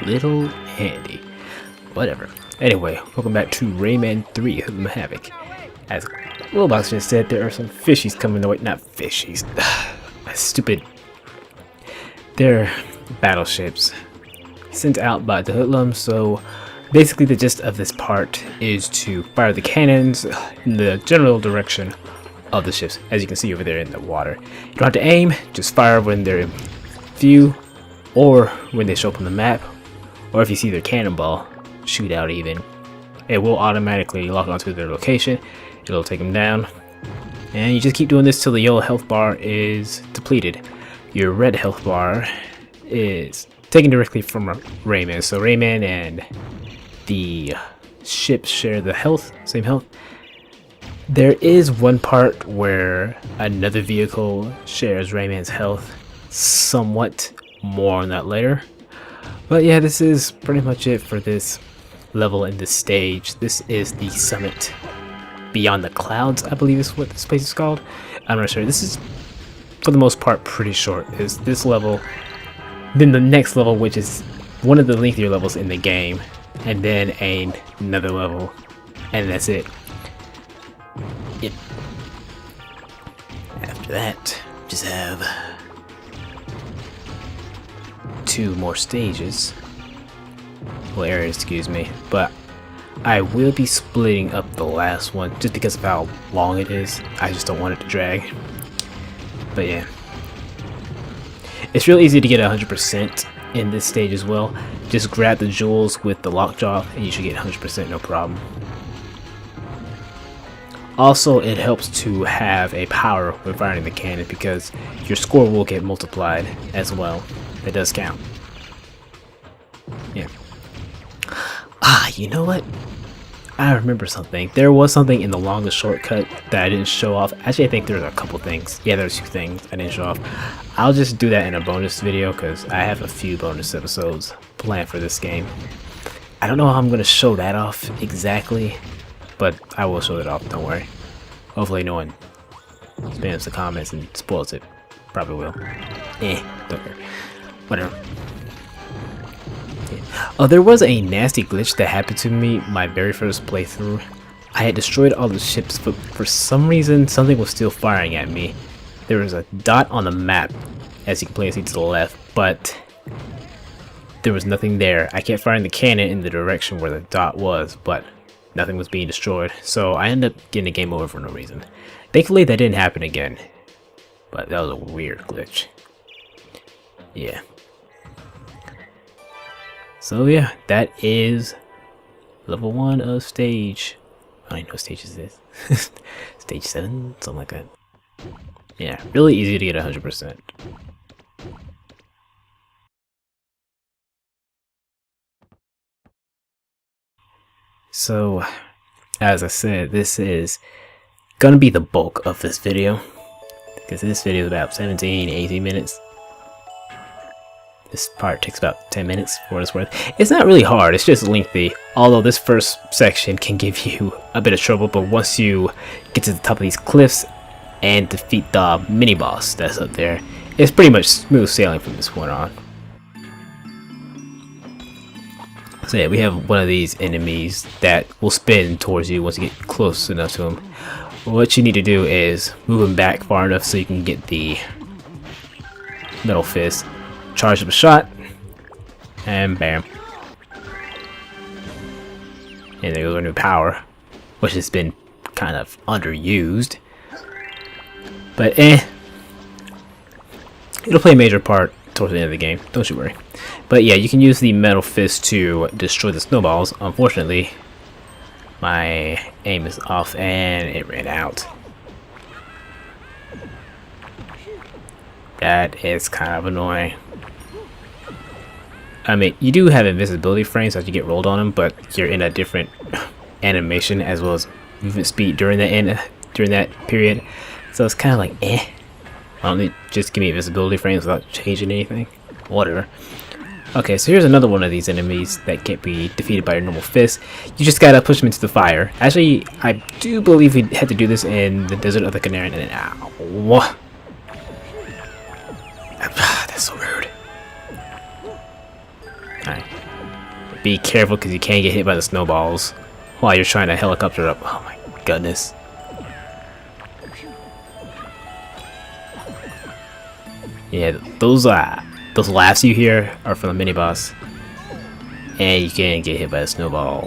little handy. Whatever. Anyway, welcome back to Rayman 3 Hoodlum Havoc. As Willbox just said, there are some fishies coming the way. Not fishies. Stupid. They're battleships sent out by the Hoodlum. So basically the gist of this part is to fire the cannons in the general direction of the ships, as you can see over there in the water. You don't have to aim, just fire when they're in view or when they show up on the map, or if you see their cannonball shoot out even. It will automatically lock onto their location, it'll take them down, and you just keep doing this till the yellow health bar is depleted. Your red health bar is taken directly from Rayman, so Rayman and the ships share the health, same health. There is one part where another vehicle shares Rayman's health, somewhat. More on that later. But yeah, this is pretty much it for this level in this stage. This is the Sumit Beyond the Clouds, I believe is what this place is called. I'm not sure. This is, for the most part, pretty short. Is this level, then the next level, which is one of the lengthier levels in the game, and then another level, and that's it. After that, just have 2 more stages, well, areas, excuse me, but I will be splitting up the last one just because of how long it is. I just don't want it to drag. But yeah, it's real easy to get 100% in this stage as well. Just grab the jewels with the lockjaw and you should get 100% no problem. Also, it helps to have a power when firing the cannon because your score will get multiplied as well. It does count. Yeah. You know what? I remember something. There was something in the longest shortcut that I didn't show off. Actually, I think there's a couple things. Yeah, there's 2 things I didn't show off. I'll just do that in a bonus video because I have a few bonus episodes planned for this game. I don't know how I'm going to show that off exactly, but I will show it off, don't worry. Hopefully no one spams the comments and spoils it. Probably will. Don't care. Whatever. Yeah. Oh, there was a nasty glitch that happened to me my very first playthrough. I had destroyed all the ships, but for some reason something was still firing at me. There was a dot on the map, as you can plainly see to the left, but there was nothing there. I kept firing the cannon in the direction where the dot was, but nothing was being destroyed, so I ended up getting a game over for no reason. Thankfully that didn't happen again, but that was a weird glitch. Yeah. So yeah, that is level 1 of stage, I don't even know what stage is this. Stage 7, something like that. Yeah, really easy to get 100%. So, as I said, this is gonna be the bulk of this video, because this video is about 17-18 minutes. This part takes about 10 minutes for what it's worth. It's not really hard, it's just lengthy, although this first section can give you a bit of trouble, but once you get to the top of these cliffs and defeat the mini-boss that's up there, it's pretty much smooth sailing from this point on. So yeah, we have one of these enemies that will spin towards you once you get close enough to him. What you need to do is move him back far enough so you can get the metal fist, charge up a shot, and bam. And there goes our new power, which has been kind of underused. But it'll play a major part towards the end of the game, don't you worry. But yeah, you can use the metal fist to destroy the snowballs. Unfortunately, my aim is off and it ran out. That is kind of annoying. I mean, you do have invisibility frames as you get rolled on them, but you're in a different animation as well as movement speed during that period. So it's kind of like, why don't they just give me invisibility frames without changing anything? Whatever. Okay, so here's another one of these enemies that can't be defeated by your normal fist. You just gotta push them into the fire. Actually, I do believe we had to do this in the Desert of the Canary, and then ow. That's so rude. Alright. be careful because you can't get hit by the snowballs while you're trying to helicopter up. Oh my goodness. Yeah, those laughs you hear are from the mini boss, and you can't get hit by a snowball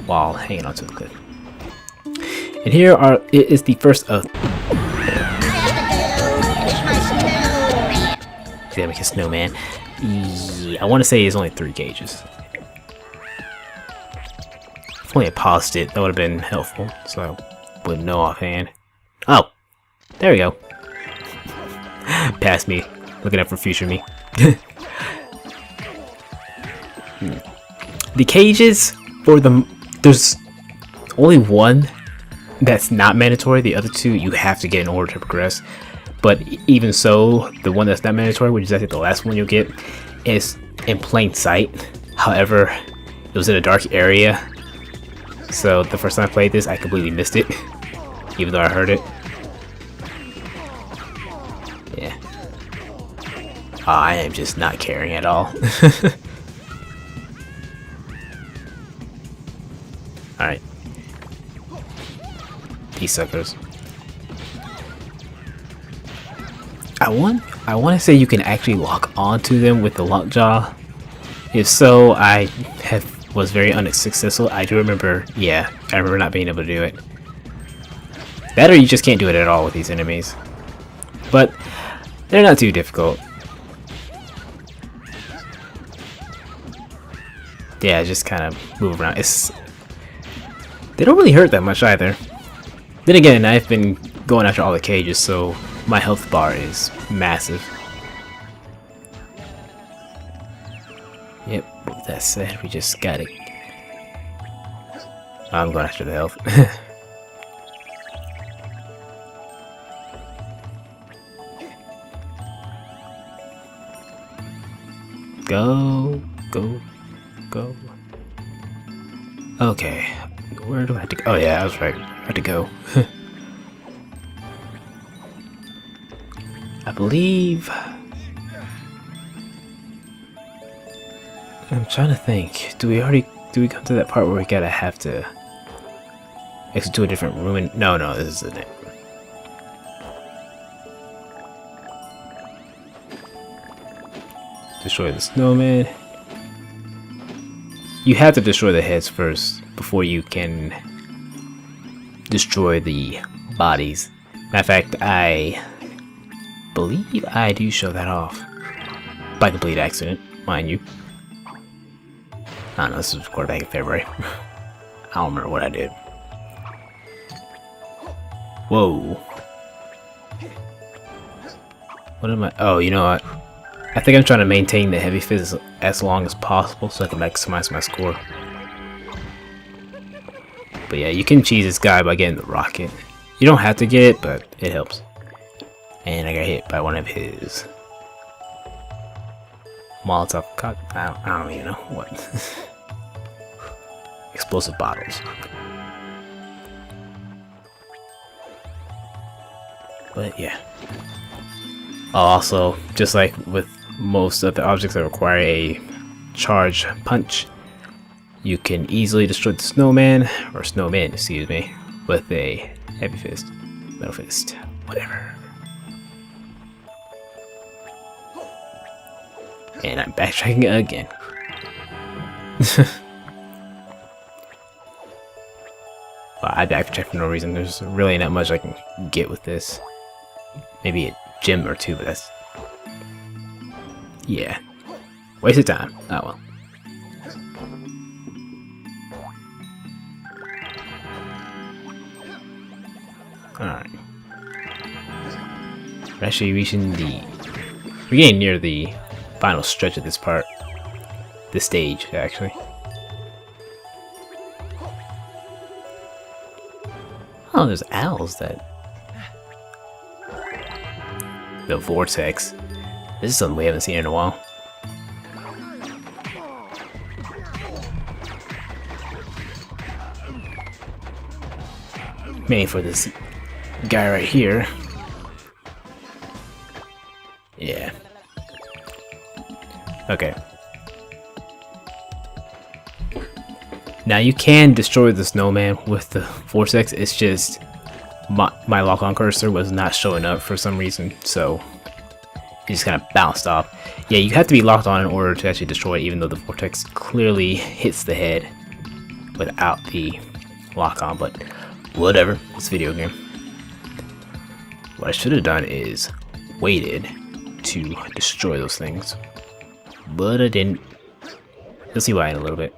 while hanging onto the cliff. And here is the first of. Yeah, make a snowman. Yeah, I want to say it's only 3 gauges. If only I paused it, that would have been helpful, so I wouldn't know offhand. Oh, there we go. Past me, looking up for future me. The cages for there's only one that's not mandatory. The other 2 you have to get in order to progress. But even so, the one that's not mandatory, which is I think the last one you'll get, is in plain sight. However, it was in a dark area, so the first time I played this, I completely missed it, even though I heard it. Yeah. Oh, I am just not caring at all. Alright. These suckers. I want to say you can actually lock onto them with the lockjaw. If so, I was very unsuccessful. I do remember, yeah, I remember not being able to do it. That or you just can't do it at all with these enemies. But they're not too difficult. Yeah, just kind of move around. They don't really hurt that much either. Then again, I've been going after all the cages, so my health bar is massive. Yep, with that said, we just got it. I'm going after the health. Go, go, go. Okay, where do I have to go? Oh yeah, I was right. I had to go. I believe. I'm trying to think. Do we come to that part where we have to exit to a different room? And no, this isn't it. Destroy the snowman. You have to destroy the heads first before you can destroy the bodies. Matter of fact, I believe I do show that off. By complete accident, mind you. I don't know, this was recorded back in February. I don't remember what I did. Whoa. What am I? Oh, you know what? I think I'm trying to maintain the heavy fist as long as possible so I can maximize my score. But yeah, you can cheese this guy by getting the rocket. You don't have to get it, but it helps. And I got hit by one of his Molotov I don't even know what. Explosive bottles. But yeah. Also, just like with most of the objects that require a charge punch, you can easily destroy the snowman, or snowmen, excuse me, with a heavy fist, metal fist, whatever. And I'm backtracking again. Well, I backtrack for no reason. There's really not much I can get with this. Maybe a gem or two, but that's... yeah. Waste of time. Oh well. Alright. We're actually reaching the... we're getting near the final stretch of this part. This stage, actually. Oh, there's owls that... the vortex. This is something we haven't seen in a while. Mainly for this guy right here. Yeah. Okay. Now you can destroy the snowman with the vortex. It's just my lock-on cursor was not showing up for some reason, so it just kind of bounced off. Yeah, you have to be locked on in order to actually destroy it, even though the vortex clearly hits the head without the lock-on, but whatever, it's a video game. What I should have done is waited to destroy those things, but I didn't. You'll see why in a little bit.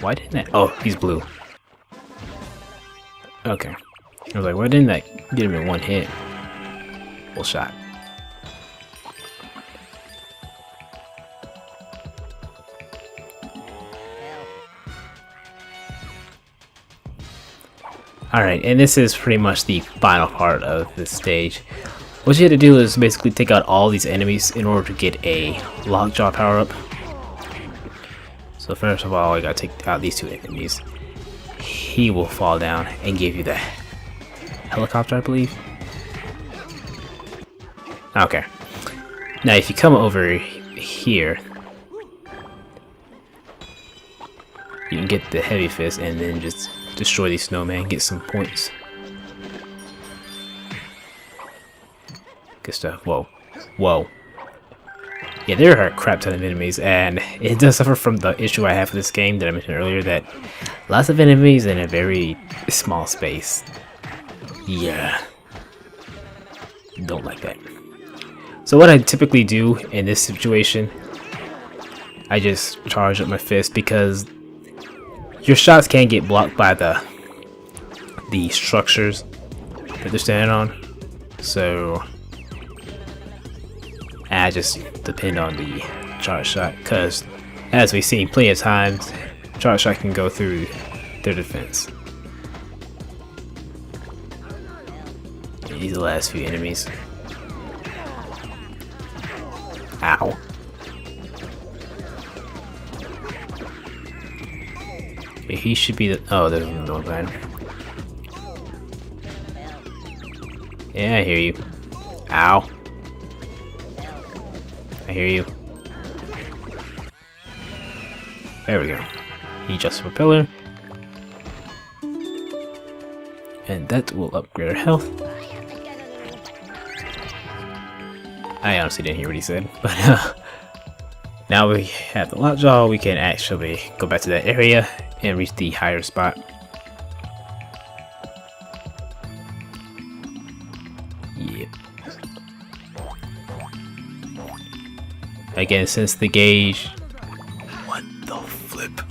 Why didn't that? Oh, he's blue. Okay. I was like, why didn't that get him in one hit? Full shot. Alright, and this is pretty much the final part of this stage. What you had to do is basically take out all these enemies in order to get a lockjaw power up. So first of all, I gotta take out these two enemies. He will fall down and give you the helicopter, I believe. Okay. Now if you come over here, you can get the heavy fist and then just destroy these snowmen, get some points. Good stuff. Whoa. Whoa. Yeah, there are a crap ton of enemies, and it does suffer from the issue I have with this game that I mentioned earlier, that lots of enemies in a very small space. Yeah. Don't like that. So what I typically do in this situation, I just charge up my fist, because your shots can get blocked by the structures that they're standing on. So I just depend on the charge shot, because as we've seen plenty of times, charge shot can go through their defense. These are the last few enemies. Ow. Okay, he should be the. Oh, there's another one behind him. Yeah, I hear you. Ow. I hear you. There we go. He just a propeller. And that will upgrade our health. I honestly didn't hear what he said, but now we have the lockjaw, we can actually go back to that area and reach the higher spot. Yep. Again, since the gauge... What the flip?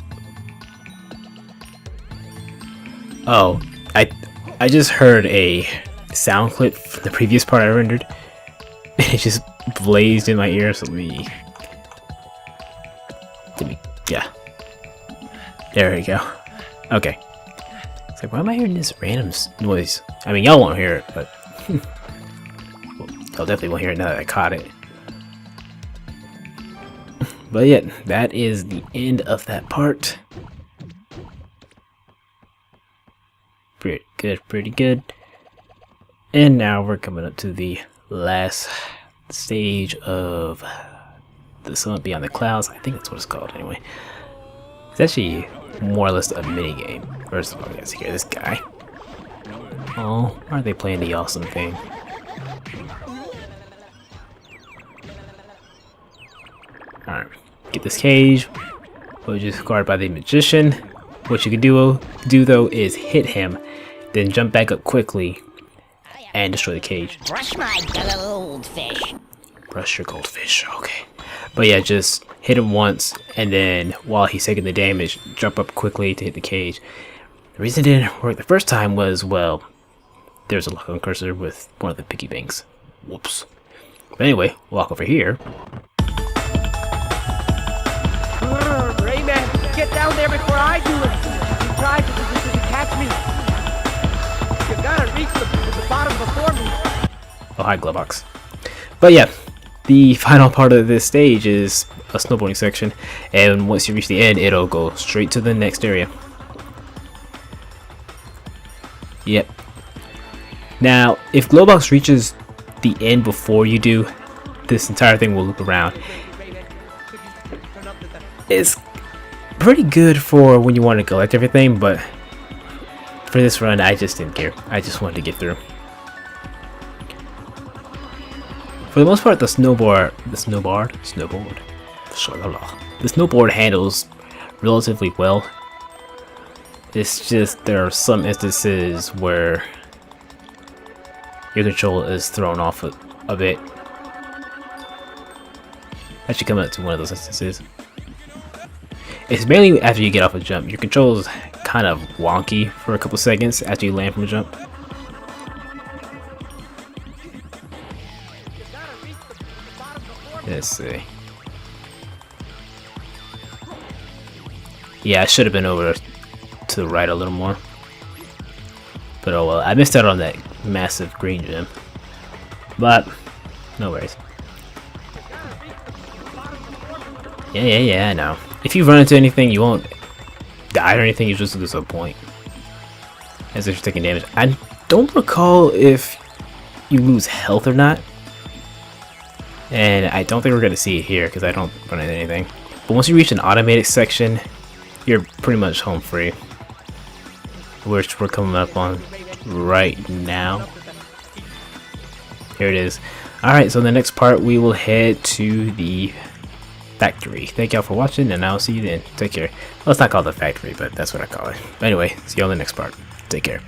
Oh, I just heard a sound clip from the previous part I rendered. It just blazed in my ear, so let me, yeah. There we go. Okay. It's like, why am I hearing this random noise? I mean, y'all won't hear it, but well, y'all definitely won't hear it now that I caught it. But yeah, that is the end of that part. Pretty good, pretty good. And now we're coming up to the last stage of the Sumit Beyond the Clouds. I think that's what it's called anyway. It's actually more or less a mini game. First of all, let's hear this guy. Oh, why are they playing the awesome thing? Alright, get this cage, which is guarded by the magician. What you can do though is hit him, then jump back up quickly and destroy the cage. Brush my goldfish. Brush your goldfish, okay. But yeah, just hit him once, and then while he's taking the damage, jump up quickly to hit the cage. The reason it didn't work the first time was, well, there's a lock-on cursor with one of the piggy banks. Whoops. But anyway, walk over here. Rayman, get down there before I do it! You tried to catch me! You gotta reach the bottom before me! Oh, hi, Glovebox. But yeah, the final part of this stage is a snowboarding section, and once you reach the end, it'll go straight to the next area. Yep. Now, if Glovebox reaches the end before you do, this entire thing will loop around. It's pretty good for when you want to collect everything, but for this run, I just didn't care. I just wanted to get through. For the most part, the snowboard handles relatively well. It's just there are some instances where your control is thrown off a bit. Actually, coming up to one of those instances. It's mainly after you get off a jump. Your control is kind of wonky for a couple seconds after you land from a jump. Let's see. Yeah, I should have been over to the right a little more. But oh well, I missed out on that massive green gem. But, no worries. Yeah, I know. If you run into anything, you won't die or anything, you just lose a point. As if you're taking damage. I don't recall if you lose health or not. And I don't think we're going to see it here because I don't run into anything. But once you reach an automated section, you're pretty much home free. Which we're coming up on right now. Here it is. Alright, so in the next part we will head to the factory. Thank y'all for watching, and I'll see you then. Take care. Well, it's not called the factory, but that's what I call it. Anyway, see y'all in the next part. Take care.